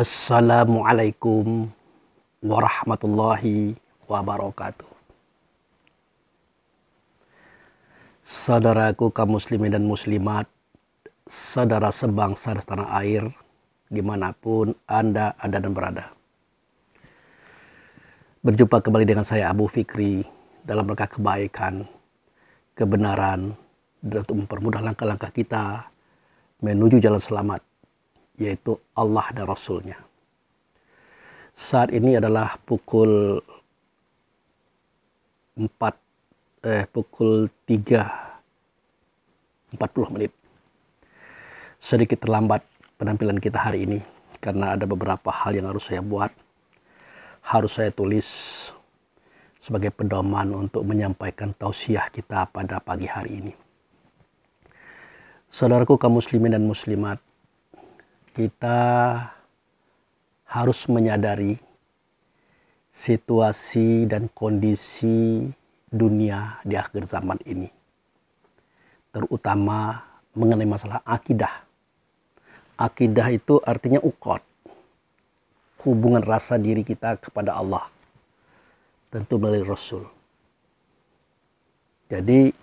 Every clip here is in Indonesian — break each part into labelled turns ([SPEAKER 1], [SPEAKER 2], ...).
[SPEAKER 1] Assalamualaikum warahmatullahi wabarakatuh. Saudaraku kaum muslimin dan muslimat, saudara sebangsa dan setanah air, dimanapun Anda ada dan berada. Berjumpa kembali dengan saya Abu Fikri dalam rangka kebaikan, kebenaran, dan untuk mempermudah langkah-langkah kita menuju jalan selamat, yaitu Allah dan Rasulnya. Saat ini adalah pukul 3:40. Sedikit terlambat penampilan kita hari ini karena ada beberapa hal yang harus saya buat, harus saya tulis sebagai pedoman untuk menyampaikan tausiah kita pada pagi hari ini. Saudaraku kaum muslimin dan muslimat, kita harus menyadari situasi dan kondisi dunia di akhir zaman ini, terutama mengenai masalah akidah. Akidah itu artinya ukod, hubungan rasa diri kita kepada Allah, tentu melalui Rasul. Jadi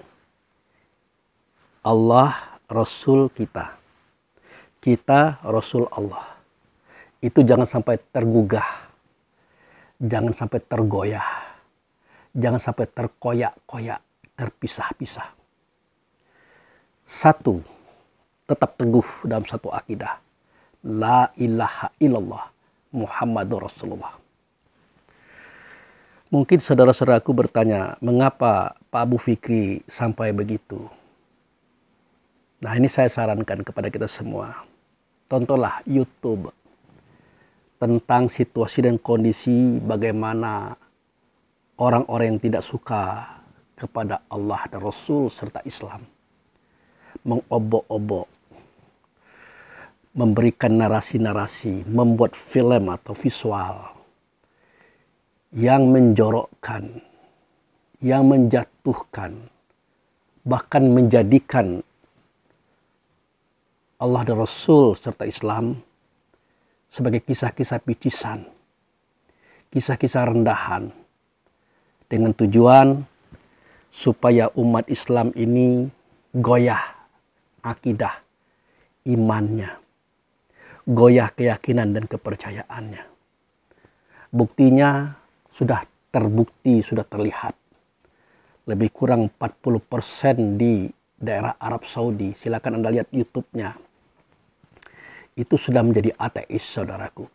[SPEAKER 1] Allah Rasul kita, kita Rasul Allah. Itu jangan sampai tergugah, jangan sampai tergoyah, jangan sampai terkoyak-koyak, terpisah-pisah. Satu, tetap teguh dalam satu akidah. La ilaha illallah Muhammadur Rasulullah. Mungkin saudara-saudaraku bertanya, mengapa Pak Abu Fikri sampai begitu? Nah, ini saya sarankan kepada kita semua. Tontonlah YouTube tentang situasi dan kondisi bagaimana orang-orang yang tidak suka kepada Allah dan Rasul serta Islam mengobok-obok, memberikan narasi-narasi, membuat film atau visual yang menjorokkan, yang menjatuhkan, bahkan menjadikan Allah dan Rasul serta Islam sebagai kisah-kisah picisan, kisah-kisah rendahan, dengan tujuan supaya umat Islam ini goyah akidah, imannya, goyah keyakinan dan kepercayaannya. Buktinya sudah terbukti, sudah terlihat. Lebih kurang 40% di daerah Arab Saudi, silakan Anda lihat YouTube-nya, itu sudah menjadi ateis, saudaraku.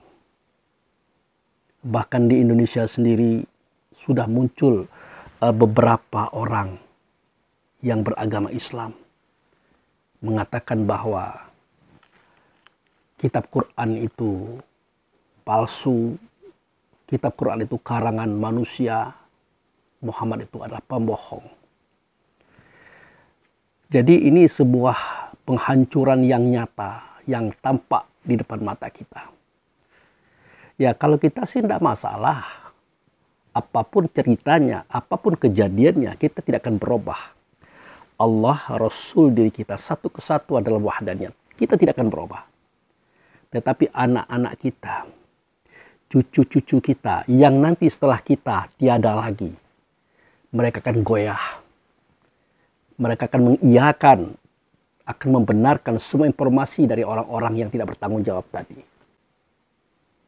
[SPEAKER 1] Bahkan di Indonesia sendiri sudah muncul beberapa orang yang beragama Islam mengatakan bahwa kitab Quran itu palsu, kitab Quran itu karangan manusia, Muhammad itu adalah pembohong. Jadi ini sebuah penghancuran yang nyata, yang tampak di depan mata kita. Ya kalau kita sih tidak masalah. Apapun ceritanya, apapun kejadiannya, kita tidak akan berubah. Allah, Rasul, diri kita satu kesatuan dalam wahdaniyat. Kita tidak akan berubah. Tetapi anak-anak kita, cucu-cucu kita, yang nanti setelah kita tiada lagi, mereka akan goyah. Mereka akan mengiyakan, akan membenarkan semua informasi dari orang-orang yang tidak bertanggung jawab tadi.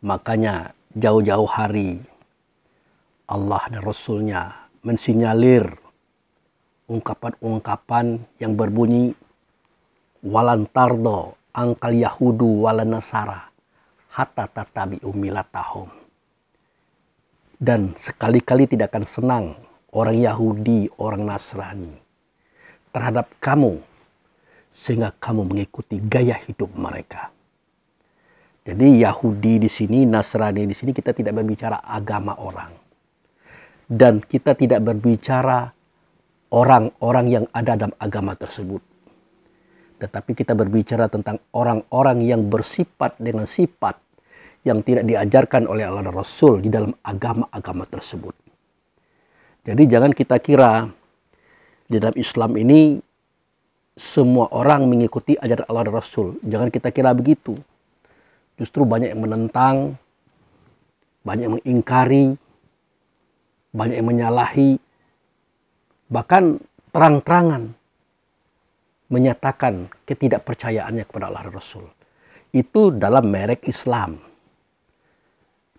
[SPEAKER 1] Makanya jauh-jauh hari Allah dan Rasulnya mensinyalir ungkapan-ungkapan yang berbunyi walan tardo angkal yahudu walan nasara hatta tatabi'u millatahum. Dan sekali-kali tidak akan senang orang Yahudi, orang Nasrani terhadap kamu sehingga kamu mengikuti gaya hidup mereka. Jadi Yahudi di sini, Nasrani di sini, kita tidak berbicara agama orang. Dan kita tidak berbicara orang-orang yang ada dalam agama tersebut. Tetapi kita berbicara tentang orang-orang yang bersifat dengan sifat yang tidak diajarkan oleh Allah dan Rasul di dalam agama-agama tersebut. Jadi jangan kita kira di dalam Islam ini semua orang mengikuti ajaran Allah dan Rasul. Jangan kita kira begitu. Justru banyak yang menentang, banyak yang mengingkari, banyak yang menyalahi, bahkan terang-terangan menyatakan ketidakpercayaannya kepada Allah dan Rasul. Itu dalam merek Islam.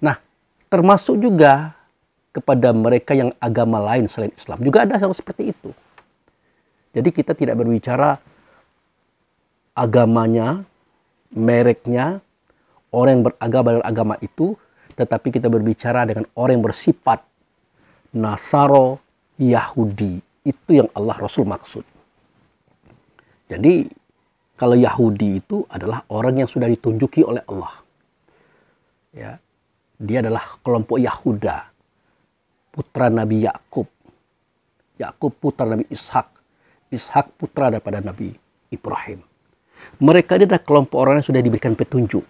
[SPEAKER 1] Nah, termasuk juga kepada mereka yang agama lain selain Islam. Juga ada hal seperti itu. Jadi kita tidak berbicara agamanya, mereknya, orang yang beragama dengan agama itu, tetapi kita berbicara dengan orang yang bersifat Nasaro, Yahudi. Itu yang Allah Rasul maksud. Jadi kalau Yahudi itu adalah orang yang sudah ditunjuki oleh Allah. Ya, dia adalah kelompok Yahuda, putra Nabi Yakub. Yakub putra Nabi Ishak. Ishak putra daripada Nabi Ibrahim. Mereka ini adalah kelompok orang yang sudah diberikan petunjuk.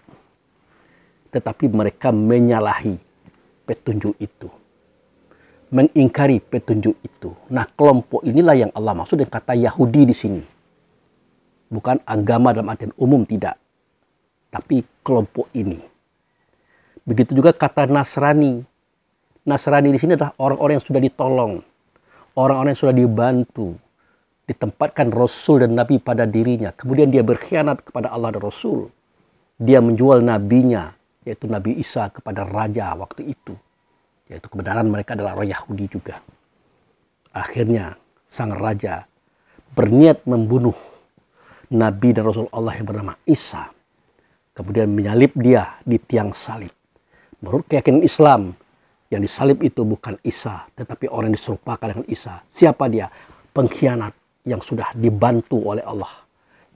[SPEAKER 1] Tetapi mereka menyalahi petunjuk itu. Mengingkari petunjuk itu. Nah, kelompok inilah yang Allah maksud dengan kata Yahudi di sini. Bukan agama dalam artian umum, tidak. Tapi kelompok ini. Begitu juga kata Nasrani. Nasrani di sini adalah orang-orang yang sudah ditolong. Orang-orang yang sudah dibantu. Ditempatkan Rasul dan Nabi pada dirinya. Kemudian dia berkhianat kepada Allah dan Rasul. Dia menjual nabinya, yaitu Nabi Isa, kepada raja waktu itu. Yaitu kebenaran mereka adalah orang Yahudi juga. Akhirnya sang raja berniat membunuh Nabi dan Rasul Allah yang bernama Isa. Kemudian menyalib dia di tiang salib. Menurut keyakinan Islam, yang disalib itu bukan Isa, tetapi orang yang diserupakan dengan Isa. Siapa dia? Pengkhianat yang sudah dibantu oleh Allah,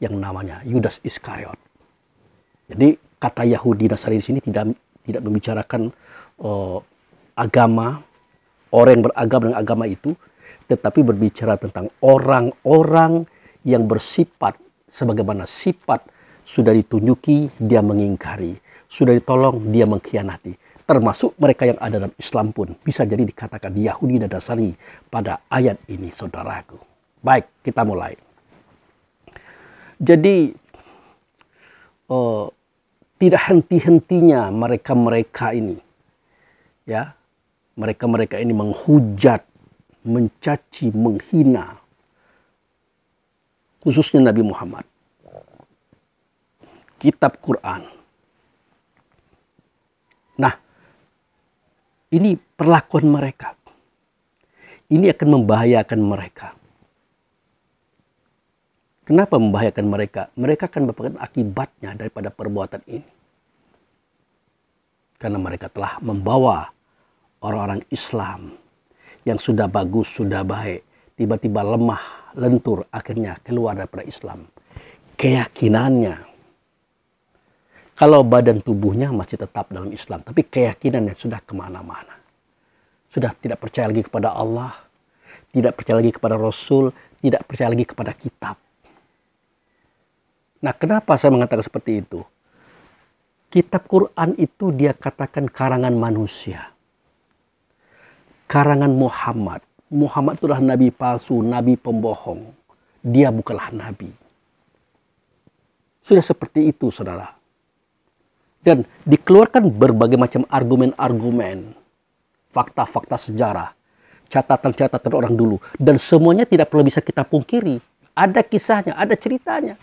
[SPEAKER 1] yang namanya Yudas Iskariot. Jadi kata Yahudi Nasrani di sini tidak membicarakan agama, orang yang beragama dengan agama itu, tetapi berbicara tentang orang-orang yang bersifat sebagaimana sifat sudah ditunjuki, dia mengingkari. Sudah ditolong, dia mengkhianati. Termasuk mereka yang ada dalam Islam pun bisa jadi dikatakan Yahudi dan Nasrani pada ayat ini, saudaraku. Baik, kita mulai. Jadi tidak henti-hentinya mereka-mereka ini, ya, mereka-mereka ini menghujat, mencaci, menghina, khususnya Nabi Muhammad, kitab Quran. Nah, ini perlakuan mereka. Ini akan membahayakan mereka. Kenapa membahayakan mereka? Mereka akan mendapatkan akibatnya daripada perbuatan ini. Karena mereka telah membawa orang-orang Islam yang sudah bagus, sudah baik, tiba-tiba lemah, lentur, akhirnya keluar daripada Islam. Keyakinannya, kalau badan tubuhnya masih tetap dalam Islam, tapi keyakinannya sudah kemana-mana. Sudah tidak percaya lagi kepada Allah, tidak percaya lagi kepada Rasul, tidak percaya lagi kepada kitab. Nah, kenapa saya mengatakan seperti itu? Kitab Quran itu dia katakan karangan manusia. Karangan Muhammad. Muhammad itu adalah nabi palsu, nabi pembohong. Dia bukanlah nabi. Sudah seperti itu, saudara. Dan dikeluarkan berbagai macam argumen-argumen, fakta-fakta sejarah, catatan-catatan orang dulu. Dan semuanya tidak perlu bisa kita pungkiri. Ada kisahnya, ada ceritanya.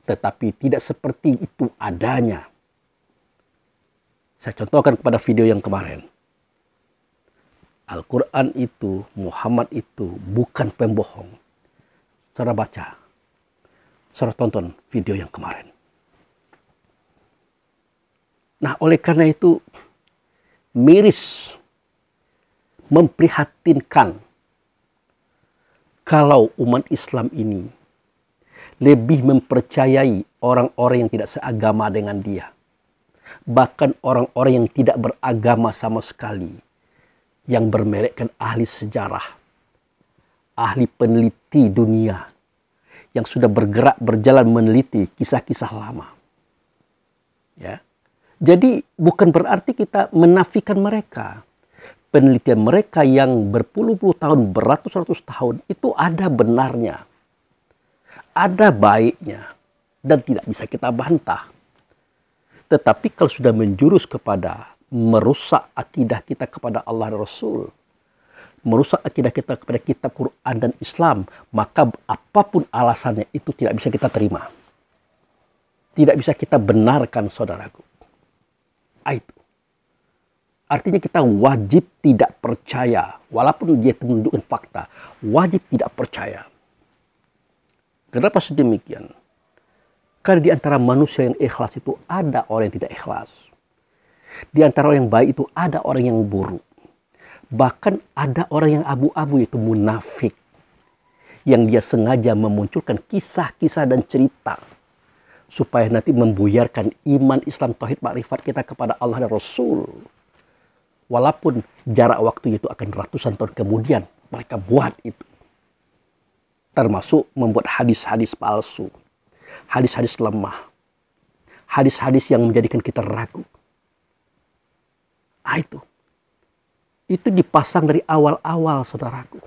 [SPEAKER 1] Tetapi tidak seperti itu adanya. Saya contohkan kepada video yang kemarin. Al-Quran itu, Muhammad itu bukan pembohong. Saudara baca, saudara tonton video yang kemarin. Nah, oleh karena itu miris, memprihatinkan kalau umat Islam ini lebih mempercayai orang-orang yang tidak seagama dengan dia. Bahkan orang-orang yang tidak beragama sama sekali. Yang bermerekkan ahli sejarah. Ahli peneliti dunia. Yang sudah bergerak, berjalan meneliti kisah-kisah lama. Ya. Jadi bukan berarti kita menafikan mereka. Penelitian mereka yang berpuluh-puluh tahun, beratus-ratus tahun, itu ada benarnya. Ada baiknya dan tidak bisa kita bantah. Tetapi kalau sudah menjurus kepada merusak akidah kita kepada Allah dan Rasul, merusak akidah kita kepada kitab Quran dan Islam, maka apapun alasannya itu tidak bisa kita terima. Tidak bisa kita benarkan, saudaraku. Itu. Artinya kita wajib tidak percaya, walaupun dia menunjukkan fakta, wajib tidak percaya. Kenapa sedemikian? Karena di antara manusia yang ikhlas itu ada orang yang tidak ikhlas. Di antara orang yang baik itu ada orang yang buruk. Bahkan ada orang yang abu-abu, yaitu munafik. Yang dia sengaja memunculkan kisah-kisah dan cerita. Supaya nanti membuyarkan iman, Islam, tauhid, makrifat kita kepada Allah dan Rasul. Walaupun jarak waktu itu akan ratusan tahun kemudian, mereka buat itu. Termasuk membuat hadis-hadis palsu. Hadis-hadis lemah. Hadis-hadis yang menjadikan kita ragu. Itu. Itu dipasang dari awal-awal, saudaraku.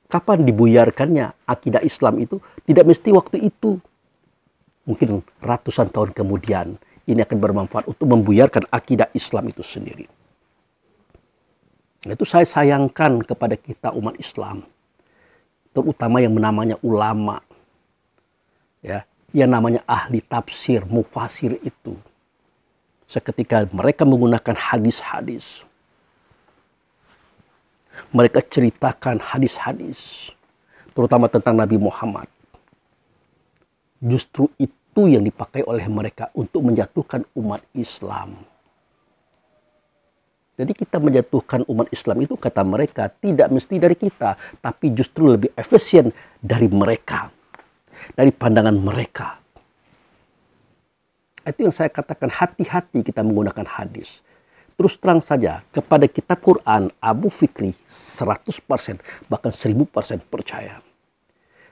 [SPEAKER 1] Kapan dibuyarkannya akidah Islam itu? Tidak mesti waktu itu. Mungkin ratusan tahun kemudian. Ini akan bermanfaat untuk membuyarkan akidah Islam itu sendiri. Itu saya sayangkan kepada kita umat Islam. Terutama yang namanya ulama. Ya, yang namanya ahli tafsir, mufasir itu. Seketika mereka menggunakan hadis-hadis. Mereka ceritakan hadis-hadis. Terutama tentang Nabi Muhammad. Justru itu yang dipakai oleh mereka untuk menjatuhkan umat Islam. Jadi kita menjatuhkan umat Islam itu kata mereka tidak mesti dari kita. Tapi justru lebih efisien dari mereka. Dari pandangan mereka. Itu yang saya katakan, hati-hati kita menggunakan hadis. Terus terang saja, kepada kitab Quran, Abu Fikri 100%, bahkan 1000% percaya.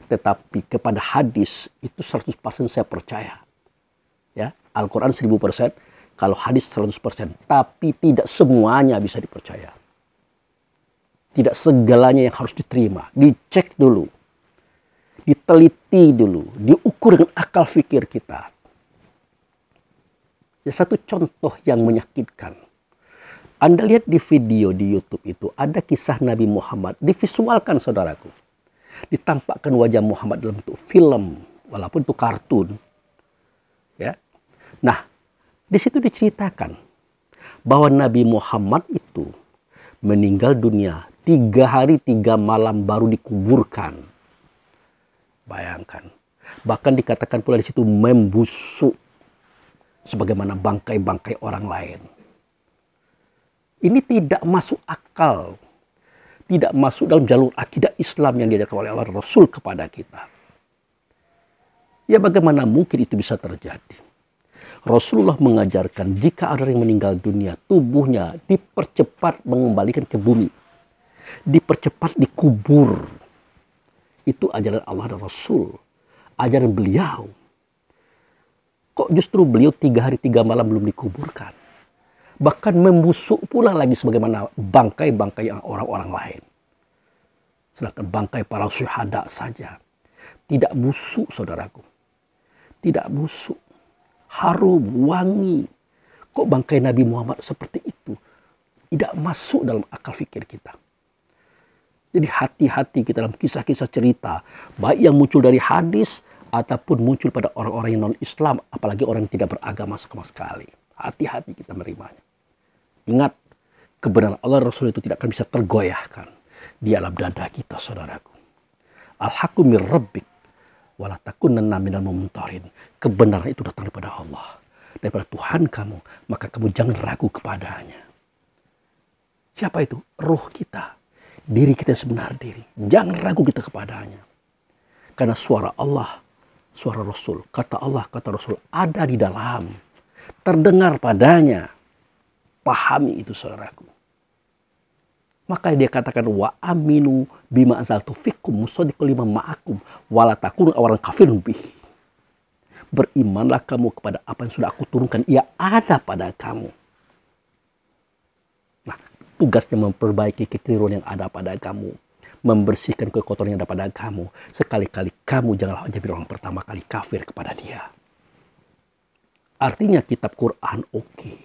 [SPEAKER 1] Tetapi kepada hadis, itu 100% saya percaya. Ya, Al-Quran 1000%, kalau hadis 100%. Tapi tidak semuanya bisa dipercaya. Tidak segalanya yang harus diterima. Dicek dulu. Diteliti dulu, diukur dengan akal fikir kita. Ya, satu contoh yang menyakitkan. Anda lihat di video di YouTube itu, ada kisah Nabi Muhammad, divisualkan saudaraku. Ditampakkan wajah Muhammad dalam bentuk film, walaupun itu kartun. Ya. Nah, di situ diceritakan bahwa Nabi Muhammad itu meninggal dunia 3 hari 3 malam baru dikuburkan. Bayangkan. Bahkan dikatakan pula di situ membusuk sebagaimana bangkai-bangkai orang lain. Ini tidak masuk akal. Tidak masuk dalam jalur akidah Islam yang diajarkan oleh Allah Rasul kepada kita. Ya, bagaimana mungkin itu bisa terjadi? Rasulullah mengajarkan jika ada yang meninggal dunia, tubuhnya dipercepat mengembalikan ke bumi. Dipercepat dikubur. Itu ajaran Allah dan Rasul. Ajaran beliau. Kok justru beliau 3 hari 3 malam belum dikuburkan? Bahkan membusuk pula lagi sebagaimana bangkai-bangkai orang-orang lain. Sedangkan bangkai para syuhada saja. Tidak busuk, saudaraku. Tidak busuk. Harum, wangi. Kok bangkai Nabi Muhammad seperti itu? Tidak masuk dalam akal fikir kita. Jadi hati-hati kita dalam kisah-kisah cerita. Baik yang muncul dari hadis ataupun muncul pada orang-orang yang non-Islam. Apalagi orang yang tidak beragama sama sekali. Hati-hati kita menerimanya. Ingat, kebenaran Allah Rasul itu tidak akan bisa tergoyahkan di alam dada kita, saudaraku. Al-haqqu mir rabbik wala takunanna minal mumtarin. Kebenaran itu datang daripada Allah. Daripada Tuhan kamu. Maka kamu jangan ragu kepadanya. Siapa itu? Ruh kita. Diri kita sebenar diri. Jangan ragu kita kepadanya. Karena suara Allah, suara Rasul, kata Allah, kata Rasul ada di dalam. Terdengar padanya. Pahami itu, saudaraku. Maka dia katakan wa aminu bima azaltu fikum musaddiqul lima ma'akum wala takunu awalan kafirun bih. Berimanlah kamu kepada apa yang sudah aku turunkan, ia ada pada kamu. Nah, tugasnya memperbaiki kekeliruan yang ada pada kamu, membersihkan kekotoran yang ada pada kamu. Sekali-kali kamu janganlah jadi orang pertama kali kafir kepada dia. Artinya kitab Quran oke.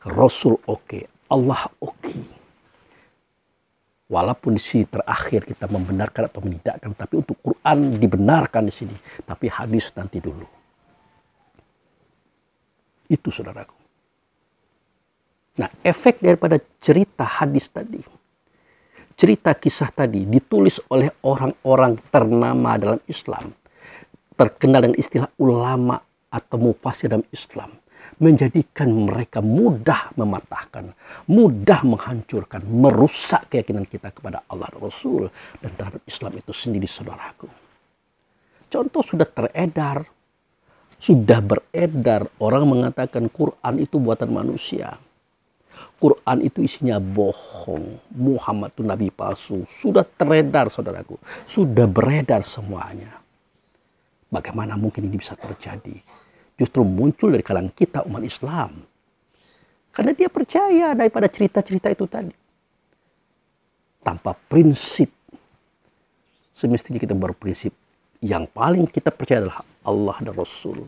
[SPEAKER 1] Rasul oke. Allah oke. Walaupun di sini terakhir kita membenarkan atau menidakkan, tapi untuk Quran dibenarkan di sini. Tapi hadis nanti dulu. Itu saudaraku. Nah, efek daripada cerita hadis tadi, cerita kisah tadi ditulis oleh orang-orang ternama dalam Islam, terkenal dengan istilah ulama atau mufasir dalam Islam, menjadikan mereka mudah mematahkan, mudah menghancurkan, merusak keyakinan kita kepada Allah dan Rasul dan terhadap Islam itu sendiri, saudaraku. Contoh sudah beredar, orang mengatakan Quran itu buatan manusia. Quran itu isinya bohong. Muhammad itu nabi palsu. Sudah teredar, saudaraku. Sudah beredar semuanya. Bagaimana mungkin ini bisa terjadi? Justru muncul dari kalangan kita umat Islam. Karena dia percaya daripada cerita-cerita itu tadi. Tanpa prinsip. Semestinya kita berprinsip. Yang paling kita percaya adalah Allah dan Rasul.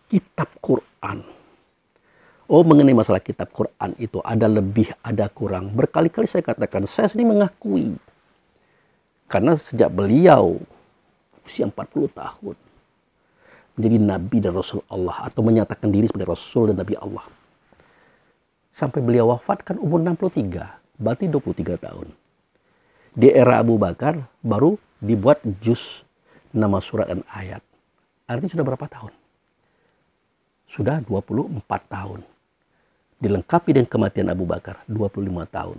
[SPEAKER 1] Kitab Quran. Oh, mengenai masalah kitab Quran itu ada lebih, ada kurang. Berkali-kali saya katakan, saya sendiri mengakui. Karena sejak beliau usia 40 tahun. Menjadi Nabi dan Rasul Allah. Atau menyatakan diri sebagai Rasul dan Nabi Allah. Sampai beliau wafat kan umur 63. Berarti 23 tahun. Di era Abu Bakar baru dibuat juz nama surat dan ayat. Artinya sudah berapa tahun? Sudah 24 tahun. Dilengkapi dengan kematian Abu Bakar 25 tahun.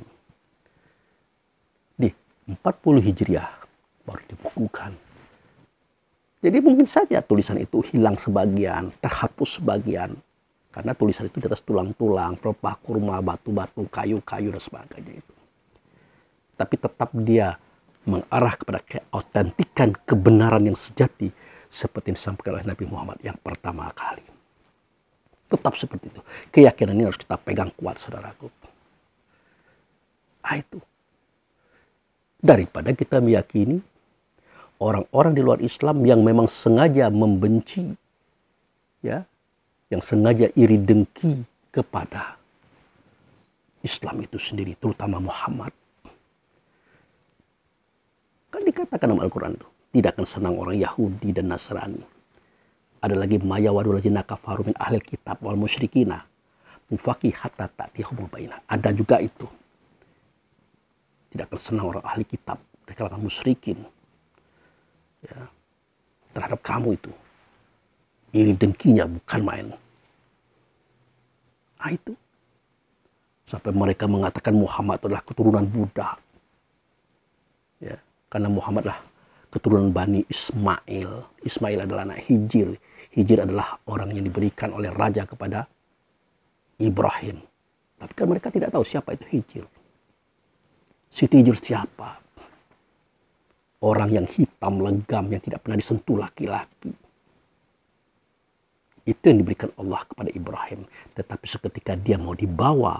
[SPEAKER 1] Di 40 Hijriah baru dibukukan. Jadi mungkin saja tulisan itu hilang sebagian, terhapus sebagian. Karena tulisan itu di atas tulang-tulang, pelepah kurma, batu-batu, kayu-kayu dan sebagainya itu. Tapi tetap dia mengarah kepada keautentikan kebenaran yang sejati seperti yang disampaikan oleh Nabi Muhammad yang pertama kali. Tetap seperti itu. Keyakinan ini harus kita pegang kuat, saudaraku. Itu. Daripada kita meyakini orang-orang di luar Islam yang memang sengaja membenci, ya, yang sengaja iri dengki kepada Islam itu sendiri, terutama Muhammad. Kan dikatakan dalam Al-Quran itu, tidak akan senang orang Yahudi dan Nasrani. Ada lagi maya wadul ladzina kafaru min ahlil kitab wal musyrikina mufaqi hatta ta'tiyahumul bayyinah. Ada juga itu. Tidak akan senang orang ahli kitab dari kalangan musyrikin. Ya, terhadap kamu itu. Iri dengkinya bukan main. Itu. Sampai mereka mengatakan Muhammad adalah keturunan Buddha. Ya, karena Muhammad adalah keturunan Bani Ismail. Ismail adalah anak Hijir. Hijir adalah orang yang diberikan oleh raja kepada Ibrahim. Tapi kan mereka tidak tahu siapa itu Hijir. Siti Hijir siapa? Orang yang hitam, legam, yang tidak pernah disentuh laki-laki. Itu yang diberikan Allah kepada Ibrahim. Tetapi seketika dia mau dibawa,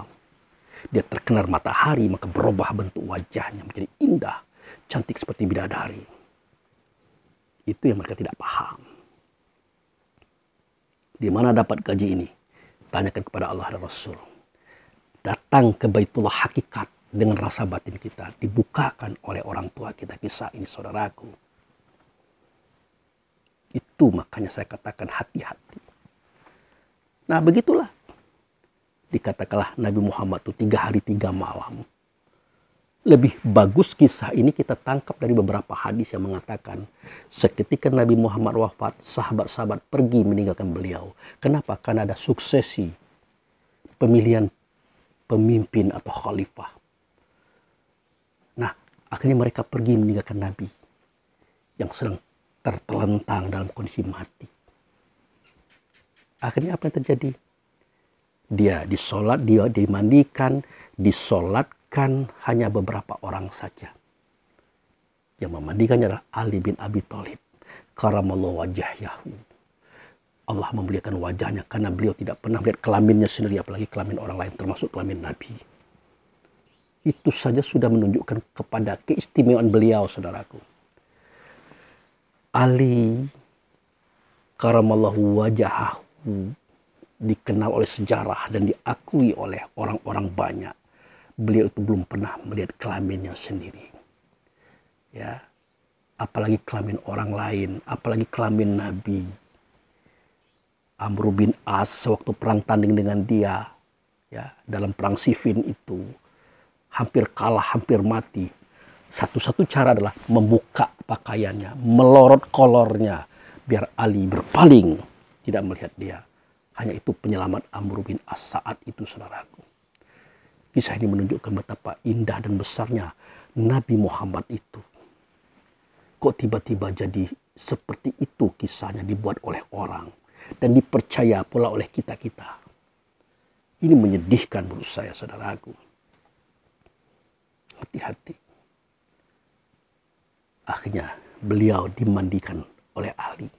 [SPEAKER 1] dia terkena matahari, maka berubah bentuk wajahnya menjadi indah, cantik seperti bidadari. Itu yang mereka tidak paham. Di mana dapat gaji ini? Tanyakan kepada Allah dan Rasul. Datang ke Baitullah hakikat dengan rasa batin kita. Dibukakan oleh orang tua kita kisah ini, saudaraku. Itu makanya saya katakan hati-hati. Nah begitulah. Dikatakanlah Nabi Muhammad itu 3 hari 3 malam. Lebih bagus kisah ini kita tangkap dari beberapa hadis yang mengatakan seketika Nabi Muhammad wafat, sahabat-sahabat pergi meninggalkan beliau. Kenapa? Karena ada suksesi pemilihan pemimpin atau khalifah. Nah, akhirnya mereka pergi meninggalkan Nabi yang sedang tertelentang dalam kondisi mati. Akhirnya apa yang terjadi? Dia disolat, dia dimandikan, disolatkan hanya beberapa orang saja. Yang memandikannya adalah Ali bin Abi Thalib. Karamallahu wajhahu. Allah memuliakan wajahnya karena beliau tidak pernah melihat kelaminnya sendiri, apalagi kelamin orang lain, termasuk kelamin Nabi. Itu saja sudah menunjukkan kepada keistimewaan beliau, saudaraku. Ali karamallahu wajahahu, dikenal oleh sejarah dan diakui oleh orang-orang banyak. Beliau itu belum pernah melihat kelaminnya sendiri. Ya, apalagi kelamin orang lain, apalagi kelamin Nabi. Amr bin As sewaktu perang tanding dengan dia, ya, dalam perang Siffin itu hampir kalah, hampir mati. Satu-satu cara adalah membuka pakaiannya, melorot kolornya, biar Ali berpaling, tidak melihat dia. Hanya itu penyelamat Amr bin As saat itu, saudaraku. Kisah ini menunjukkan betapa indah dan besarnya Nabi Muhammad itu. Kok tiba-tiba jadi seperti itu kisahnya dibuat oleh orang. Dan dipercaya pula oleh kita-kita. Ini menyedihkan menurut saya, saudaraku. Hati-hati. Akhirnya beliau dimandikan oleh Ali,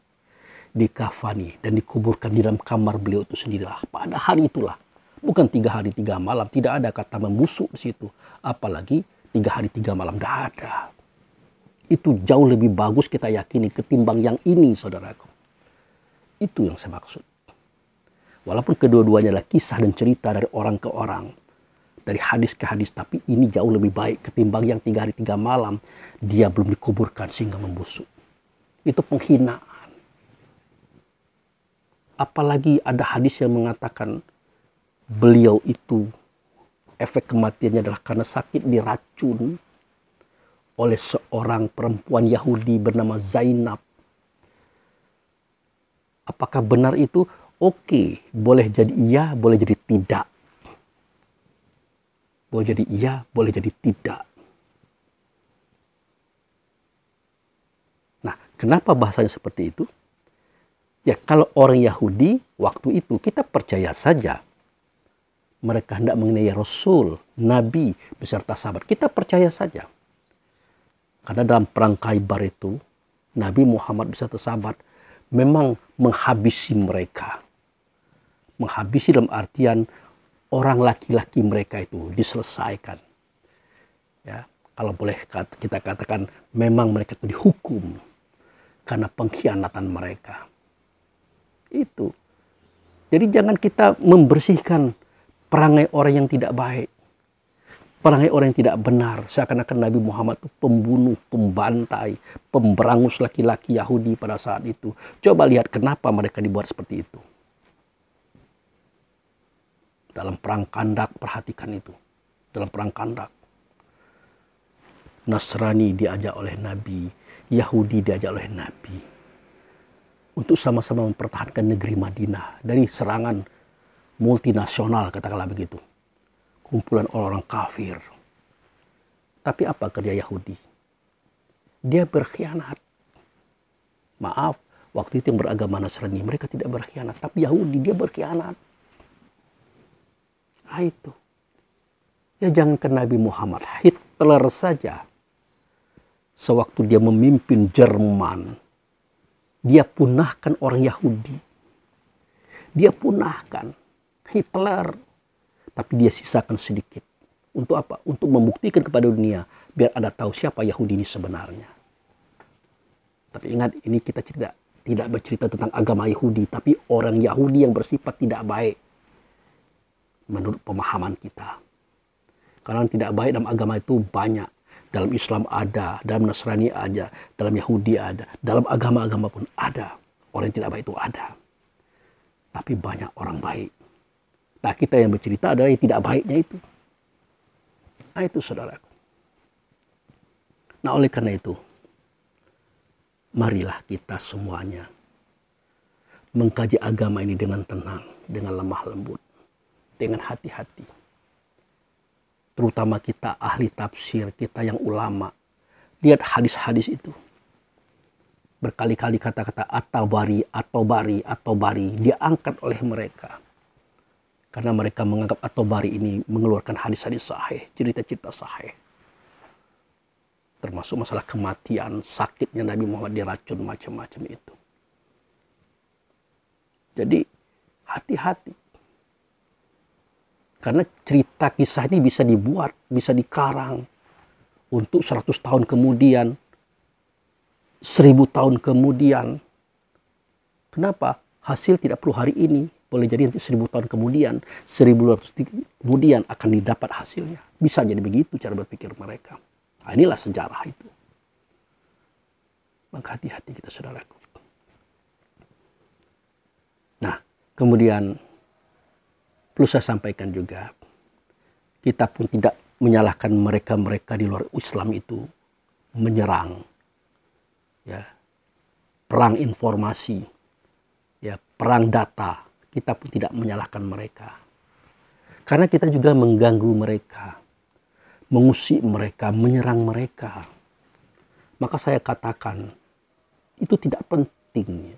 [SPEAKER 1] dikafani dan dikuburkan di dalam kamar beliau itu sendirilah. Pada hari itulah, bukan 3 hari 3 malam, tidak ada kata membusuk di situ. Apalagi 3 hari 3 malam, tidak ada. Itu jauh lebih bagus kita yakini ketimbang yang ini, saudaraku. Itu yang saya maksud. Walaupun kedua-duanya adalah kisah dan cerita dari orang ke orang, dari hadis ke hadis, tapi ini jauh lebih baik ketimbang yang 3 hari 3 malam dia belum dikuburkan sehingga membusuk. Itu penghinaan. Apalagi ada hadis yang mengatakan beliau itu efek kematiannya adalah karena sakit diracun oleh seorang perempuan Yahudi bernama Zainab. Apakah benar itu? Oke, boleh jadi iya, boleh jadi tidak. Boleh jadi iya, boleh jadi tidak. Nah, kenapa bahasanya seperti itu? Ya, kalau orang Yahudi waktu itu kita percaya saja mereka hendak mengenai Rasul, Nabi beserta sahabat. Kita percaya saja. Karena dalam perang Khaybar itu Nabi Muhammad beserta sahabat memang menghabisi mereka. Menghabisi dalam artian orang laki-laki mereka itu diselesaikan. Ya, kalau boleh kita katakan memang mereka itu dihukum karena pengkhianatan mereka. Itu. Jadi jangan kita membersihkan perangai orang yang tidak baik. Perangai orang yang tidak benar. Seakan-akan Nabi Muhammad itu pembunuh, pembantai, pemberangus laki-laki Yahudi pada saat itu. Coba lihat kenapa mereka dibuat seperti itu. Dalam perang Khandak, perhatikan itu. Dalam perang Khandak, Nasrani diajak oleh Nabi, Yahudi diajak oleh Nabi untuk sama-sama mempertahankan negeri Madinah dari serangan multinasional, katakanlah begitu. Kumpulan orang-orang kafir. Tapi apa kerja Yahudi? Dia berkhianat. Maaf, waktu itu yang beragama Nasrani, mereka tidak berkhianat. Tapi Yahudi, dia berkhianat. Nah itu. Ya jangankan Nabi Muhammad, Hitler saja. Sewaktu dia memimpin Jerman, dia punahkan orang Yahudi. Dia punahkan Hitler. Tapi dia sisakan sedikit. Untuk apa? Untuk membuktikan kepada dunia. Biar ada tahu siapa Yahudi ini sebenarnya. Tapi ingat, ini kita tidak bercerita tentang agama Yahudi. Tapi orang Yahudi yang bersifat tidak baik. Menurut pemahaman kita. Karena tidak baik dalam agama itu banyak. Dalam Islam ada. Dalam Nasrani ada. Dalam Yahudi ada. Dalam agama-agama pun ada. Orang yang tidak baik itu ada. Tapi banyak orang baik. Nah, kita yang bercerita adalah yang tidak baiknya itu. Nah, itu saudaraku. Nah, oleh karena itu, marilah kita semuanya mengkaji agama ini dengan tenang, dengan lemah lembut, dengan hati-hati. Terutama kita ahli tafsir, kita yang ulama. Lihat hadis-hadis itu. Berkali-kali kata-kata at-tabari, at-tabari, at-tabari diangkat oleh mereka. Karena mereka menganggap at-tabari ini mengeluarkan hadis-hadis sahih, cerita-cerita sahih. Termasuk masalah kematian, sakitnya Nabi Muhammad diracun, macam-macam itu. Jadi hati-hati. Karena cerita kisah ini bisa dibuat, bisa dikarang. Untuk 100 tahun kemudian, 1000 tahun kemudian. Kenapa? Hasil tidak perlu hari ini, boleh jadi nanti 1000 tahun kemudian, 1200 kemudian akan didapat hasilnya. Bisa jadi begitu cara berpikir mereka. Nah, inilah sejarah itu. Maka hati-hati kita, saudaraku. Nah, kemudian perlu saya sampaikan juga, kita pun tidak menyalahkan mereka-mereka di luar Islam itu menyerang, ya, perang informasi, ya, perang data. Kita pun tidak menyalahkan mereka, karena kita juga mengganggu mereka, mengusik mereka, menyerang mereka. Maka saya katakan itu tidak penting.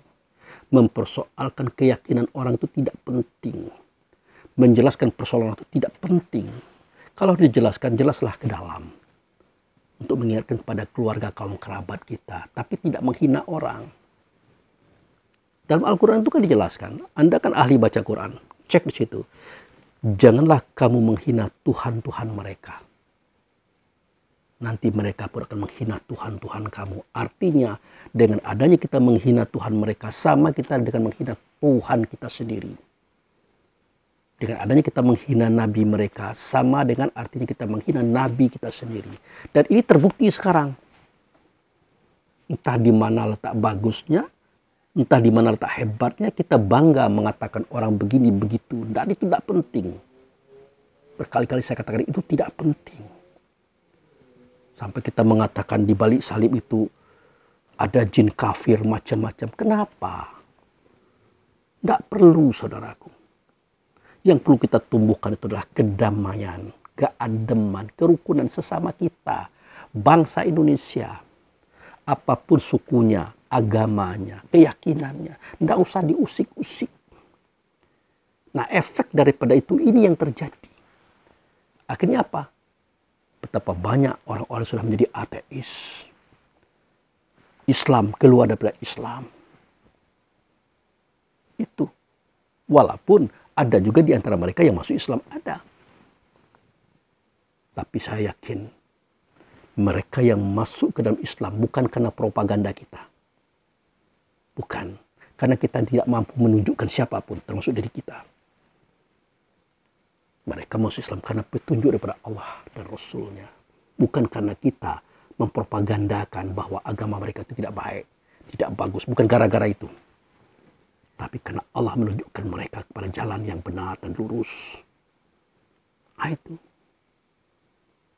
[SPEAKER 1] Mempersoalkan keyakinan orang itu tidak penting. Menjelaskan persoalan itu tidak penting. Kalau dijelaskan, jelaslah ke dalam. Untuk mengingatkan kepada keluarga, kaum kerabat kita. Tapi tidak menghina orang. Dalam Al-Quran itu kan dijelaskan. Anda kan ahli baca Quran. Cek di situ. Janganlah kamu menghina Tuhan-Tuhan mereka. Nanti mereka pun akan menghina Tuhan-Tuhan kamu. Artinya dengan adanya kita menghina Tuhan mereka, sama kita dengan menghina Tuhan kita sendiri. Dengan adanya kita menghina Nabi mereka, sama dengan artinya kita menghina Nabi kita sendiri. Dan ini terbukti sekarang. Entah di mana letak bagusnya, entah di mana letak hebatnya, kita bangga mengatakan orang begini begitu. Dan itu tidak penting. Berkali-kali saya katakan itu tidak penting. Sampai kita mengatakan di balik salib itu ada jin kafir macam-macam. Kenapa? Tidak perlu, saudaraku. Yang perlu kita tumbuhkan itu adalah kedamaian, keademan, kerukunan sesama kita. Bangsa Indonesia, apapun sukunya, agamanya, keyakinannya, tidak usah diusik-usik. Nah, efek daripada itu ini yang terjadi. Akhirnya apa? Betapa banyak orang-orang sudah menjadi ateis. Islam keluar daripada Islam. Itu. Walaupun ada juga di antara mereka yang masuk Islam, ada. Tapi saya yakin mereka yang masuk ke dalam Islam bukan karena propaganda kita. Bukan. Karena kita tidak mampu menunjukkan siapapun termasuk diri kita. Mereka masuk Islam karena petunjuk daripada Allah dan Rasulnya. Bukan karena kita mempropagandakan bahwa agama mereka itu tidak baik, tidak bagus. Bukan gara-gara itu. Tapi karena Allah menunjukkan mereka kepada jalan yang benar dan lurus. Nah, itu.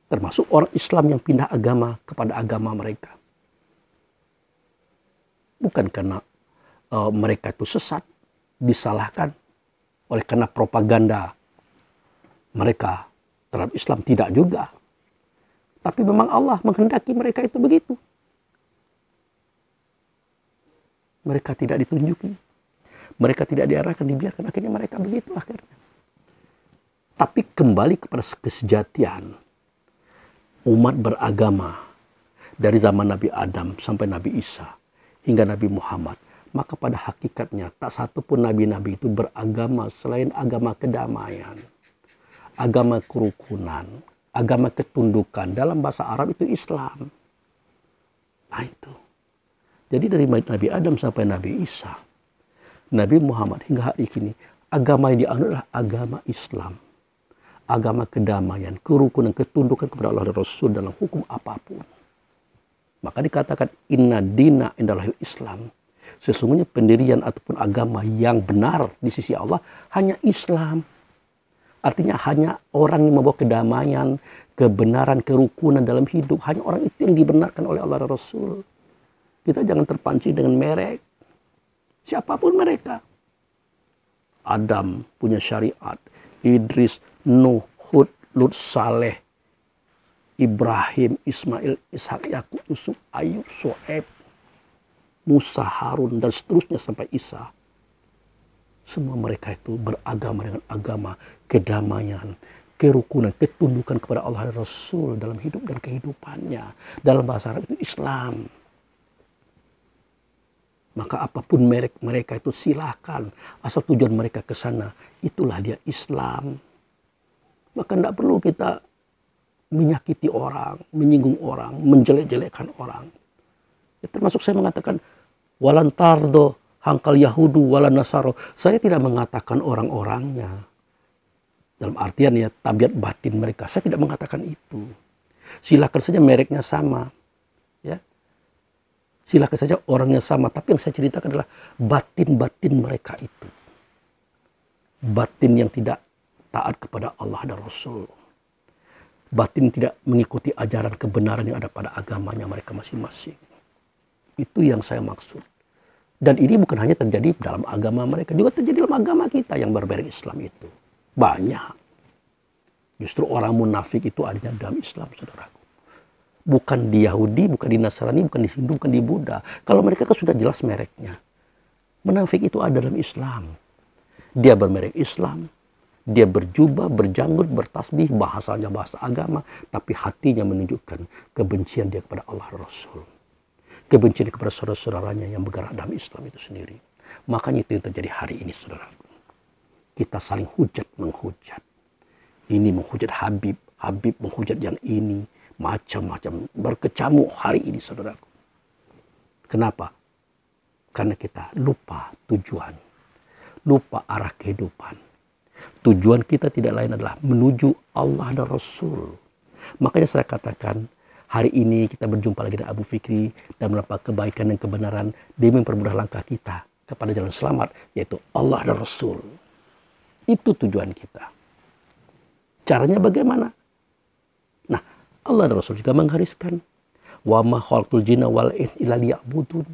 [SPEAKER 1] Termasuk orang Islam yang pindah agama kepada agama mereka. Bukan karena mereka itu sesat, disalahkan oleh karena propaganda mereka terhadap Islam, tidak juga. Tapi memang Allah menghendaki mereka itu begitu. Mereka tidak ditunjuki. Mereka tidak diarahkan, dibiarkan. Akhirnya mereka begitu akhirnya. Tapi kembali kepada kesejatian. Umat beragama. Dari zaman Nabi Adam sampai Nabi Isa. Hingga Nabi Muhammad. Maka pada hakikatnya tak satu pun nabi-nabi itu beragama selain agama kedamaian. Agama kerukunan, agama ketundukan. Dalam bahasa Arab itu Islam. Nah, itu. Jadi dari Nabi Adam sampai Nabi Isa, Nabi Muhammad hingga hari ini, agama yang dianut adalah agama Islam. Agama kedamaian, kerukunan, ketundukan kepada Allah dan Rasul dalam hukum apapun. Maka dikatakan inna dina indallahil Islam. Sesungguhnya pendirian ataupun agama yang benar di sisi Allah hanya Islam. Artinya hanya orang yang membawa kedamaian, kebenaran, kerukunan dalam hidup. Hanya orang itu yang dibenarkan oleh Allah dan Rasul. Kita jangan terpancing dengan merek. Siapapun mereka. Adam punya syariat. Idris, Nuh, Hud, Lut, Saleh, Ibrahim, Ismail, Ishak, Yakub, Yusuf, Ayub, Shoaib, Musa, Harun, dan seterusnya sampai Isa. Semua mereka itu beragama dengan agama kedamaian, kerukunan, ketundukan kepada Allah dan Rasul dalam hidup dan kehidupannya. Dalam bahasa Arab itu Islam. Maka apapun merek mereka itu silakan. Asal tujuan mereka ke sana, itulah dia Islam. Maka tidak perlu kita menyakiti orang, menyinggung orang, menjelek-jelekkan orang. Ya, termasuk saya mengatakan, walantardo Hangkal Yahudu wala Nasaro. Saya tidak mengatakan orang-orangnya. Dalam artian ya tabiat batin mereka. Saya tidak mengatakan itu. Silakan saja mereknya sama. Ya. Silakan saja orangnya sama. Tapi yang saya ceritakan adalah batin-batin mereka itu. Batin yang tidak taat kepada Allah dan Rasul. Batin tidak mengikuti ajaran kebenaran yang ada pada agamanya mereka masing-masing. Itu yang saya maksud. Dan ini bukan hanya terjadi dalam agama mereka. Juga terjadi dalam agama kita yang bermerek Islam itu. Banyak. Justru orang munafik itu adanya dalam Islam, saudaraku. Bukan di Yahudi, bukan di Nasrani, bukan di Hindu, bukan di Buddha. Kalau mereka kan sudah jelas mereknya. Munafik itu ada dalam Islam. Dia bermerek Islam. Dia berjubah, berjanggut, bertasbih, bahasanya bahasa agama. Tapi hatinya menunjukkan kebencian dia kepada Allah Rasul. Kebencian kepada saudara-saudaranya yang bergerak dalam Islam itu sendiri. Makanya itu yang terjadi hari ini, saudaraku. Kita saling hujat menghujat. Ini menghujat Habib, Habib menghujat yang ini. Macam-macam berkecamuk hari ini, saudaraku. Kenapa? Karena kita lupa tujuan. Lupa arah kehidupan. Tujuan kita tidak lain adalah menuju Allah dan Rasul. Makanya saya katakan, hari ini kita berjumpa lagi dengan Abu Fikri dan melakukan kebaikan dan kebenaran demi mempermudah langkah kita kepada jalan selamat, yaitu Allah dan Rasul. Itu tujuan kita. Caranya bagaimana? Nah, Allah dan Rasul juga menggariskan, wa ma khalaqtul jinna wal insa illa liya'budun.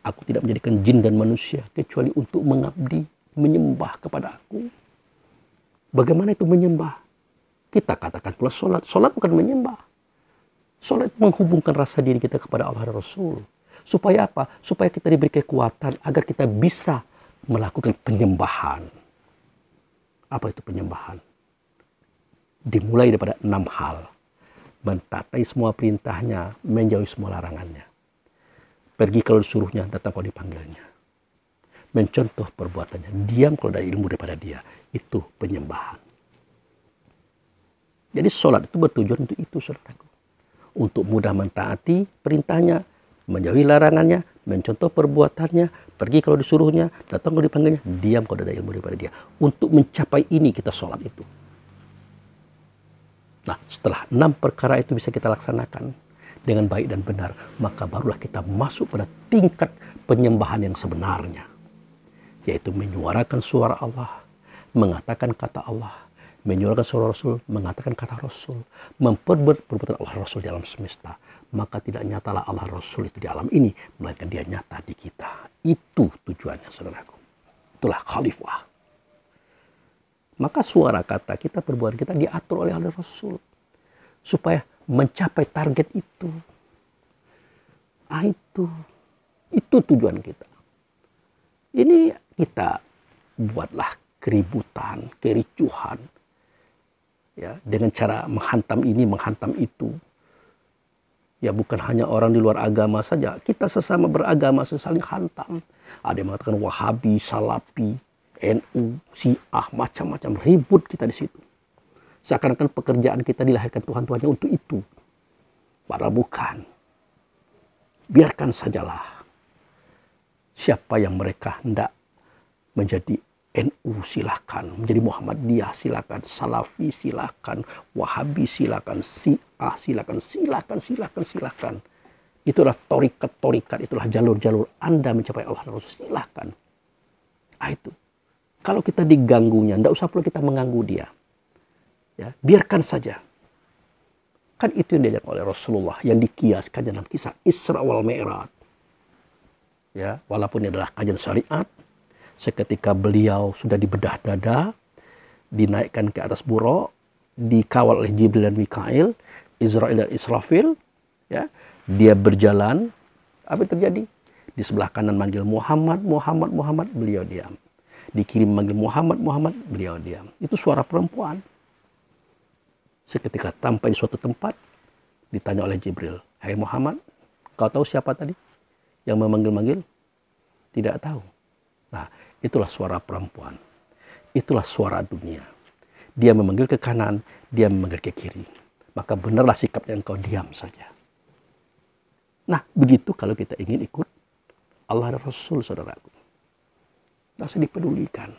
[SPEAKER 1] Aku tidak menjadikan jin dan manusia kecuali untuk mengabdi, menyembah kepada aku. Bagaimana itu menyembah? Kita katakan pula sholat. Sholat bukan menyembah. Sholat menghubungkan rasa diri kita kepada Allah dan Rasul. Supaya apa? Supaya kita diberi kekuatan agar kita bisa melakukan penyembahan. Apa itu penyembahan? Dimulai daripada 6 hal. Mentaati semua perintahnya, menjauhi semua larangannya. Pergi kalau disuruhnya, datang kalau dipanggilnya. Mencontoh perbuatannya, diam kalau ada ilmu daripada dia. Itu penyembahan. Jadi sholat itu bertujuan untuk itu, saudaraku. Untuk mudah mentaati perintahnya, menjauhi larangannya, mencontoh perbuatannya, pergi kalau disuruhnya, datang kalau dipanggilnya, diam kalau ada ilmu daripada dia. Untuk mencapai ini kita sholat itu. Nah, setelah 6 perkara itu bisa kita laksanakan dengan baik dan benar, maka barulah kita masuk pada tingkat penyembahan yang sebenarnya. Yaitu menyuarakan suara Allah, mengatakan kata Allah, menyuarakan suara Rasul, mengatakan kata Rasul, memperbuat perbuatan Allah Rasul di alam semesta. Maka tidak nyatalah Allah Rasul itu di alam ini, melainkan dia nyata di kita. Itu tujuannya, saudaraku. Itulah khalifah. Maka suara kata kita, perbuatan kita diatur oleh Allah Rasul. Supaya mencapai target itu. Ah, itu tujuan kita. Ini kita buatlah keributan, kericuhan, ya, dengan cara menghantam ini, menghantam itu. Ya, bukan hanya orang di luar agama saja, kita sesama beragama saling hantam. Ada yang mengatakan Wahabi, Salafi, NU, Syiah, macam-macam ribut kita di situ. Seakan-akan pekerjaan kita dilahirkan Tuhan-Tuhannya untuk itu. Padahal bukan. Biarkan sajalah. Siapa yang mereka hendak menjadi NU silakan, menjadi Muhammadiyah silakan, Salafi silakan, Wahabi silakan, Syiah silakan. Itulah torikat, itulah jalur-jalur Anda mencapai Allah dan Rasul, silakan. Itu. Kalau kita diganggunya, tidak usah pula kita mengganggu dia. Ya, biarkan saja. Kan itu yang diajarkan oleh Rasulullah, yang dikiaskan dalam kisah Isra wal Mi'raj. Ya, walaupun ini adalah kajian syariat, seketika beliau sudah dibedah dada, dinaikkan ke atas buraq, dikawal oleh Jibril dan Mikail, Israel dan Israfil, ya, dia berjalan, apa yang terjadi? Di sebelah kanan manggil Muhammad, beliau diam. Di kiri manggil Muhammad, beliau diam. Itu suara perempuan. Seketika sampai di suatu tempat, ditanya oleh Jibril, "Hai Muhammad, kau tahu siapa tadi yang memanggil-manggil?" Tidak tahu. Nah, itulah suara perempuan. Itulah suara dunia. Dia memanggil ke kanan, dia memanggil ke kiri. Maka benarlah sikapnya engkau diam saja. Nah, begitu kalau kita ingin ikut Allah dan Rasul, saudaraku. Tidak usah dipedulikan.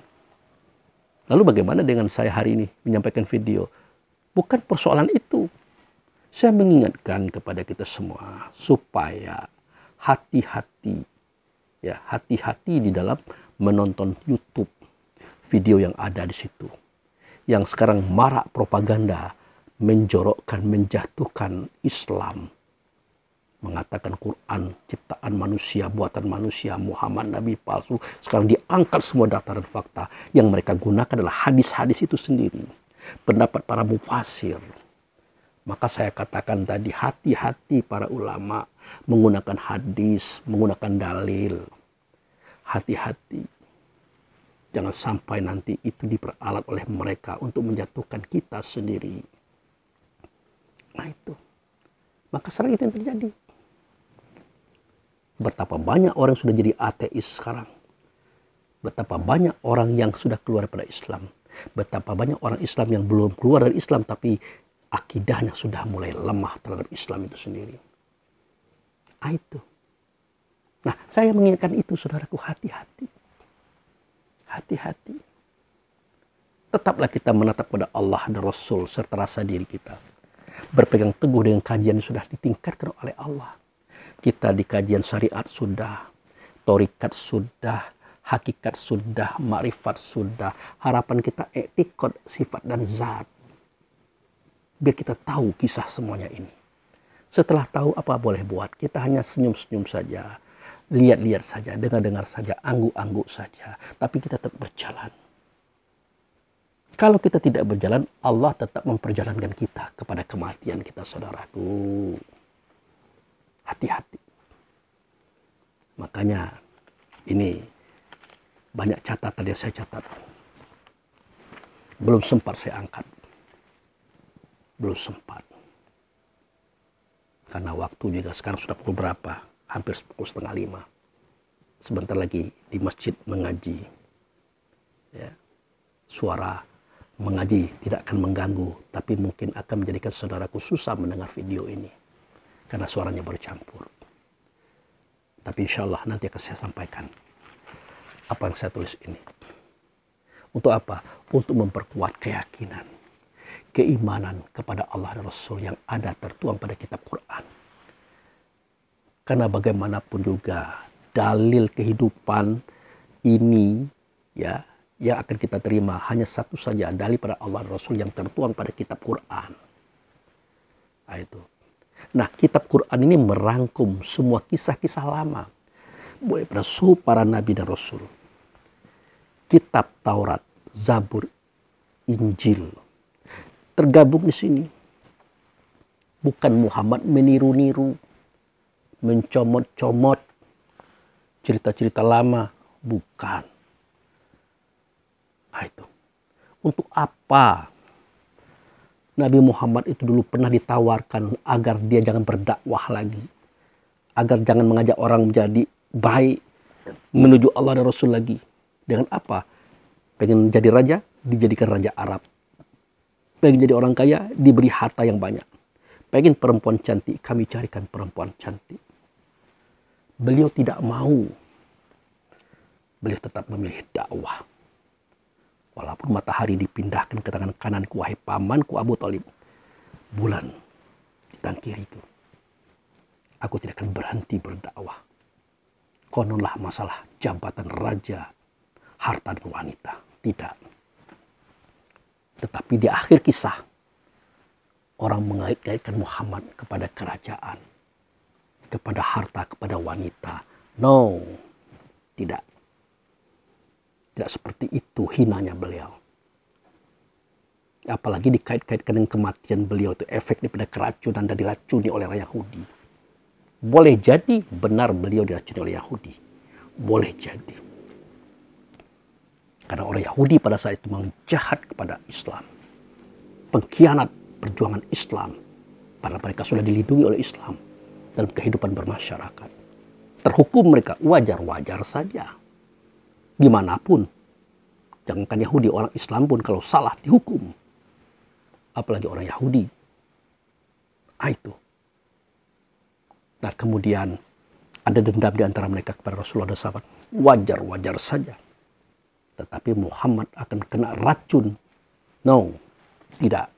[SPEAKER 1] Lalu bagaimana dengan saya hari ini menyampaikan video? Bukan persoalan itu. Saya mengingatkan kepada kita semua supaya hati-hati, ya, hati-hati di dalam menonton YouTube video yang ada di situ. Yang sekarang marak propaganda menjorokkan, menjatuhkan Islam, mengatakan Quran ciptaan manusia, buatan manusia, Muhammad Nabi palsu. Sekarang diangkat semua data dan fakta. Yang mereka gunakan adalah hadis-hadis itu sendiri, pendapat para mufasir. Maka saya katakan tadi, hati-hati para ulama menggunakan hadis, menggunakan dalil. Hati-hati. Jangan sampai nanti itu diperalat oleh mereka untuk menjatuhkan kita sendiri. Nah itu. Maka sekarang itu yang terjadi. Betapa banyak orang sudah jadi ateis sekarang. Betapa banyak orang yang sudah keluar daripada Islam. Betapa banyak orang Islam yang belum keluar dari Islam tapi akidahnya sudah mulai lemah terhadap Islam itu sendiri. Nah itu. Nah, saya mengingatkan itu, saudaraku, hati-hati. Hati-hati. Tetaplah kita menatap pada Allah dan Rasul serta rasa diri kita. Berpegang teguh dengan kajian yang sudah ditingkatkan oleh Allah. Kita di kajian syariat sudah, torikat sudah, hakikat sudah, makrifat sudah. Harapan kita etikot, sifat dan zat. Biar kita tahu kisah semuanya ini. Setelah tahu apa boleh buat, kita hanya senyum-senyum saja. Lihat-lihat saja, dengar-dengar saja, angguk-angguk saja. Tapi kita tetap berjalan. Kalau kita tidak berjalan, Allah tetap memperjalankan kita kepada kematian kita, saudaraku. Hati-hati. Makanya ini banyak catatan yang saya catat. Belum sempat saya angkat. Belum sempat. Karena waktu juga sekarang sudah pukul berapa? Hampir pukul 4:30. Sebentar lagi di masjid mengaji. Ya. Suara mengaji tidak akan mengganggu, tapi mungkin akan menjadikan saudaraku susah mendengar video ini. Karena suaranya bercampur. Tapi insya Allah nanti akan saya sampaikan apa yang saya tulis ini. Untuk apa? Untuk memperkuat keyakinan, keimanan kepada Allah dan Rasul yang ada tertuang pada kitab Quran. Karena bagaimanapun juga dalil kehidupan ini ya yang akan kita terima hanya satu saja, dalil pada Allah dan Rasul yang tertuang pada kitab Quran. Nah, itu. Nah, kitab Quran ini merangkum semua kisah-kisah lama, mulai pada suhu para nabi dan rasul. Kitab Taurat, Zabur, Injil tergabung di sini. Bukan Muhammad meniru-niru, mencomot-comot cerita-cerita lama, bukan. Nah, itu. Untuk apa Nabi Muhammad itu dulu pernah ditawarkan agar dia jangan berdakwah lagi, agar jangan mengajak orang menjadi baik, menuju Allah dan Rasul lagi. Dengan apa? Pengen jadi raja, dijadikan raja Arab. Pengen jadi orang kaya, diberi harta yang banyak. Pengen perempuan cantik, kami carikan perempuan cantik. Beliau tidak mau. Beliau tetap memilih dakwah. Walaupun matahari dipindahkan ke tangan kananku, wahai pamanku Abu Thalib, bulan di tangan kiriku, aku tidak akan berhenti berdakwah. Kononlah masalah jabatan raja, harta dan wanita. Tidak. Tetapi di akhir kisah, orang mengait-ngaitkan Muhammad kepada kerajaan, kepada harta, kepada wanita. No, tidak. Tidak seperti itu hinanya beliau. Apalagi dikait-kaitkan dengan kematian beliau, itu efek daripada keracunan dan diracuni oleh orang Yahudi. Boleh jadi benar beliau diracuni oleh Yahudi. Boleh jadi. Karena orang Yahudi pada saat itu memang jahat kepada Islam. Pengkhianat perjuangan Islam. Karena mereka sudah dilindungi oleh Islam dalam kehidupan bermasyarakat. Terhukum mereka wajar-wajar saja. Dimanapun, jangankan Yahudi, orang Islam pun kalau salah dihukum. Apalagi orang Yahudi. Itu. Nah kemudian ada dendam di antara mereka kepada Rasulullah dan sahabat. Wajar-wajar saja. Tetapi Muhammad akan kena racun. No, tidak.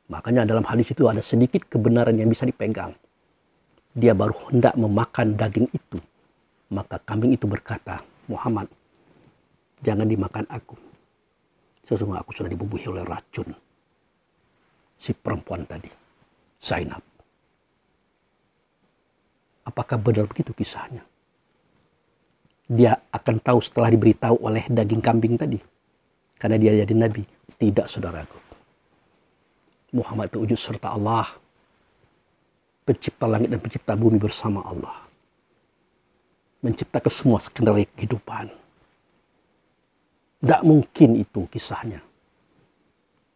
[SPEAKER 1] Makanya dalam hadis itu ada sedikit kebenaran yang bisa dipegang. Dia baru hendak memakan daging itu. Maka kambing itu berkata, Muhammad, jangan dimakan aku. Sesungguhnya aku sudah dibubuhi oleh racun. Si perempuan tadi, Zainab. Apakah benar begitu kisahnya? Dia akan tahu setelah diberitahu oleh daging kambing tadi. Karena dia jadi nabi. Tidak, saudaraku. Muhammad itu wujud serta Allah. Pencipta langit dan pencipta bumi bersama Allah. Menciptakan semua skenario kehidupan. Tidak mungkin itu kisahnya.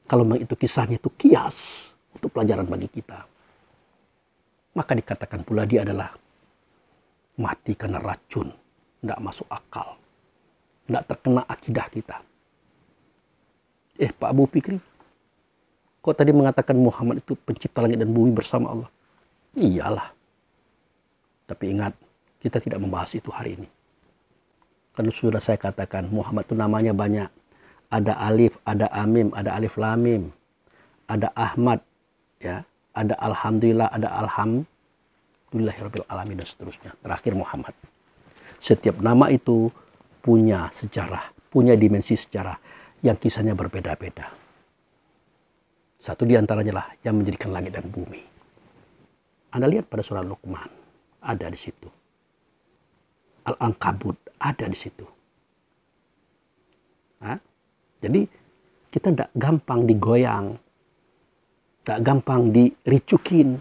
[SPEAKER 1] Kalau memang itu kisahnya itu kias untuk pelajaran bagi kita. Maka dikatakan pula dia adalah mati karena racun. Tidak masuk akal. Tidak terkena akidah kita. Pak Abu Fikri, kok tadi mengatakan Muhammad itu pencipta langit dan bumi bersama Allah? Iyalah. Tapi ingat, kita tidak membahas itu hari ini. Karena sudah saya katakan, Muhammad itu namanya banyak. Ada alif, ada amim, ada alif lamim. Ada Ahmad, ya, ada Alhamdulillah, ada Alhamdulillahirabbil alamin dan seterusnya. Terakhir Muhammad. Setiap nama itu punya sejarah, punya dimensi sejarah yang kisahnya berbeda-beda. Satu di antaranya lah yang menjadikan langit dan bumi. Anda lihat pada surah Luqman, ada di situ. Al-Ankabut ada di situ. Jadi kita tidak gampang digoyang, tidak gampang diricukin.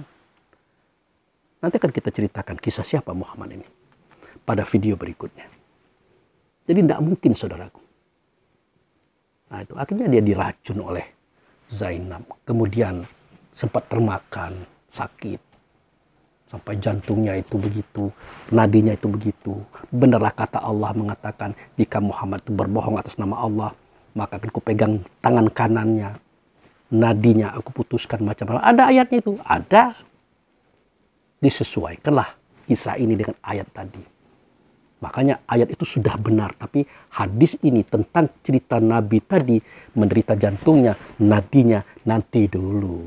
[SPEAKER 1] Nanti akan kita ceritakan kisah siapa Muhammad ini pada video berikutnya. Jadi tidak mungkin, saudaraku. Nah, itu akhirnya dia diracun oleh Zainab. Kemudian sempat termakan, sakit. Sampai jantungnya itu begitu, nadinya itu begitu. Benarlah kata Allah mengatakan, jika Muhammad itu berbohong atas nama Allah, maka akan kupegang tangan kanannya. Nadinya aku putuskan macam-macam. Ada ayatnya itu? Ada. Disesuaikanlah kisah ini dengan ayat tadi. Makanya ayat itu sudah benar. Tapi hadis ini tentang cerita Nabi tadi menderita jantungnya, nadinya nanti dulu.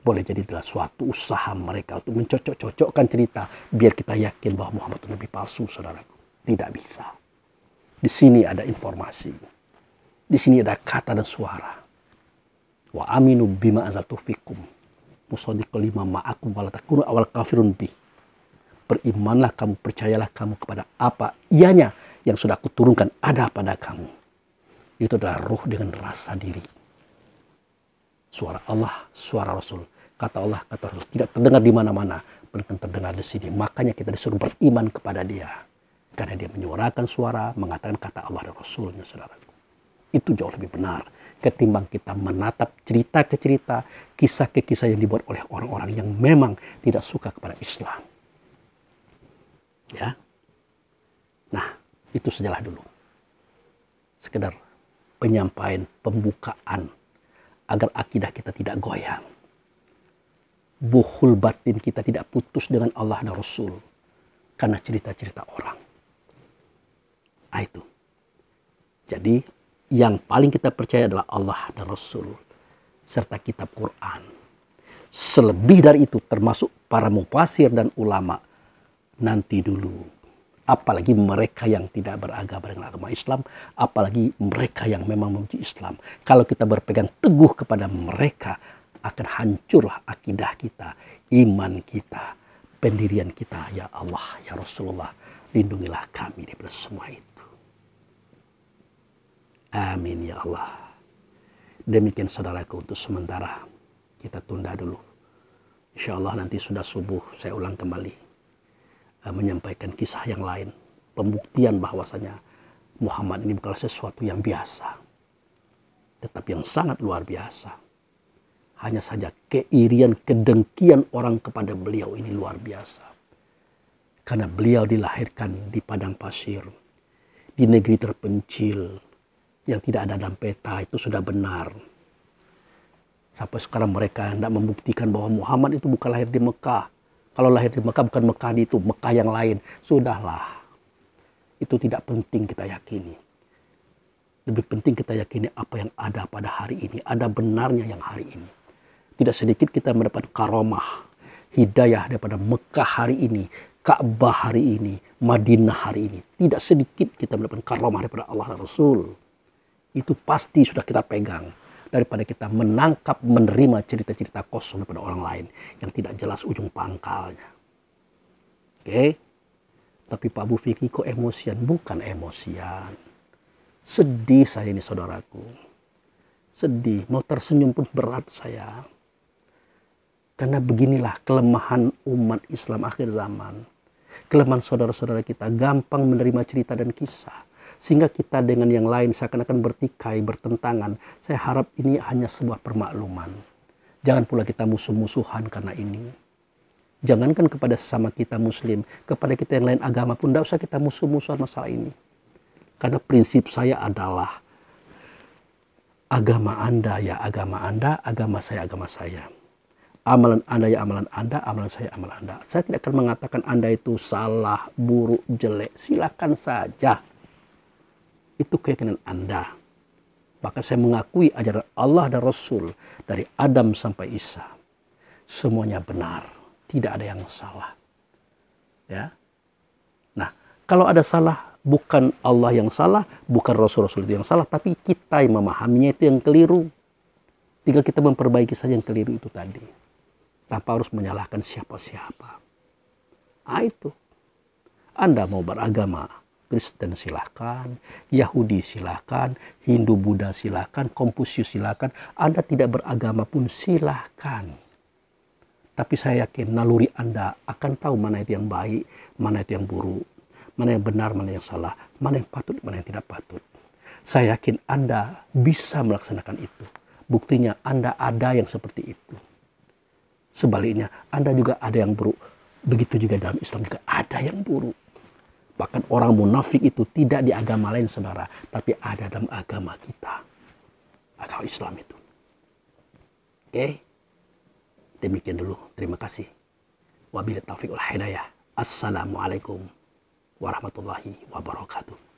[SPEAKER 1] Boleh jadi adalah suatu usaha mereka untuk mencocok-cocokkan cerita. Biar kita yakin bahwa Muhammad itu Nabi palsu, saudaraku. Tidak bisa. Di sini ada informasi. Di sini ada kata dan suara. Wa aminu bima azaltu fikum. Musaddiqul lima ma'akum walatakunu awal kafirun bih. Berimanlah kamu, percayalah kamu kepada apa ianya yang sudah aku turunkan ada pada kamu. Itu adalah ruh dengan rasa diri. Suara Allah, suara Rasul. Kata Allah, kata Rasul. Tidak terdengar di mana-mana, melainkan terdengar di sini. Makanya kita disuruh beriman kepada dia. Karena dia menyuarakan suara, mengatakan kata Allah dan Rasulnya, saudaraku. Itu jauh lebih benar ketimbang kita menatap cerita ke cerita, kisah ke kisah yang dibuat oleh orang-orang yang memang tidak suka kepada Islam. Ya, nah itu sajalah dulu. Sekedar penyampaian, pembukaan agar akidah kita tidak goyang. Buhul batin kita tidak putus dengan Allah dan Rasul karena cerita-cerita orang. Nah, itu. Jadi yang paling kita percaya adalah Allah dan Rasul serta kitab Quran. Selebih dari itu termasuk para mufasir dan ulama. Nanti dulu. Apalagi mereka yang tidak beragama dengan agama Islam. Apalagi mereka yang memang membenci Islam. Kalau kita berpegang teguh kepada mereka, akan hancurlah akidah kita, iman kita, pendirian kita. Ya Allah, ya Rasulullah, lindungilah kami daripada semua itu. Amin ya Allah. Demikian saudaraku, untuk sementara kita tunda dulu. Insya Allah nanti sudah subuh saya ulang kembali. Menyampaikan kisah yang lain. Pembuktian bahwasanya Muhammad ini bukanlah sesuatu yang biasa. Tetapi yang sangat luar biasa. Hanya saja keirian, kedengkian orang kepada beliau ini luar biasa. Karena beliau dilahirkan di padang pasir. Di negeri terpencil. Yang tidak ada dalam peta, itu sudah benar. Sampai sekarang mereka hendak membuktikan bahwa Muhammad itu bukan lahir di Mekah. Kalau lahir di Mekah bukan Mekah itu, Mekah yang lain. Sudahlah. Itu tidak penting kita yakini. Lebih penting kita yakini apa yang ada pada hari ini. Ada benarnya yang hari ini. Tidak sedikit kita mendapat karomah, hidayah daripada Mekah hari ini, Ka'bah hari ini, Madinah hari ini. Tidak sedikit kita mendapat karomah daripada Allah dan Rasul. Itu pasti sudah kita pegang. Daripada kita menangkap, menerima cerita-cerita kosong daripada orang lain yang tidak jelas ujung pangkalnya. Oke? Tapi Pak Bu Fikri kok emosian? Bukan emosian. Sedih saya ini saudaraku. Sedih, mau tersenyum pun berat saya. Karena beginilah kelemahan umat Islam akhir zaman. Kelemahan saudara-saudara kita gampang menerima cerita dan kisah. Sehingga kita dengan yang lain seakan-akan bertikai, bertentangan. Saya harap ini hanya sebuah permakluman. Jangan pula kita musuh-musuhan karena ini. Jangankan kepada sesama kita muslim, kepada kita yang lain agama pun tidak usah kita musuh-musuhan masalah ini. Karena prinsip saya adalah agama Anda ya agama Anda, agama saya. Amalan Anda ya amalan Anda, amalan saya amalan Anda. Saya tidak akan mengatakan Anda itu salah, buruk, jelek. Silakan saja. Itu keyakinan Anda. Maka saya mengakui ajaran Allah dan Rasul dari Adam sampai Isa. Semuanya benar. Tidak ada yang salah. Ya. Nah, kalau ada salah, bukan Allah yang salah, bukan Rasul-Rasul itu yang salah, tapi kita yang memahaminya itu yang keliru. Tinggal kita memperbaiki saja yang keliru itu tadi. Tanpa harus menyalahkan siapa-siapa. Nah itu. Anda mau beragama Kristen silahkan, Yahudi silahkan, Hindu Buddha silahkan, Konfusius silahkan. Anda tidak beragama pun silahkan. Tapi saya yakin naluri Anda akan tahu mana itu yang baik, mana itu yang buruk. Mana yang benar, mana yang salah, mana yang patut, mana yang tidak patut. Saya yakin Anda bisa melaksanakan itu. Buktinya Anda ada yang seperti itu. Sebaliknya, Anda juga ada yang buruk. Begitu juga dalam Islam juga ada yang buruk. Bahkan orang munafik itu tidak di agama lain, saudara. Tapi ada dalam agama kita. Agama Islam itu. Oke? Demikian dulu. Terima kasih. Wabillahi taufiq wal hidayah. Assalamualaikum warahmatullahi wabarakatuh.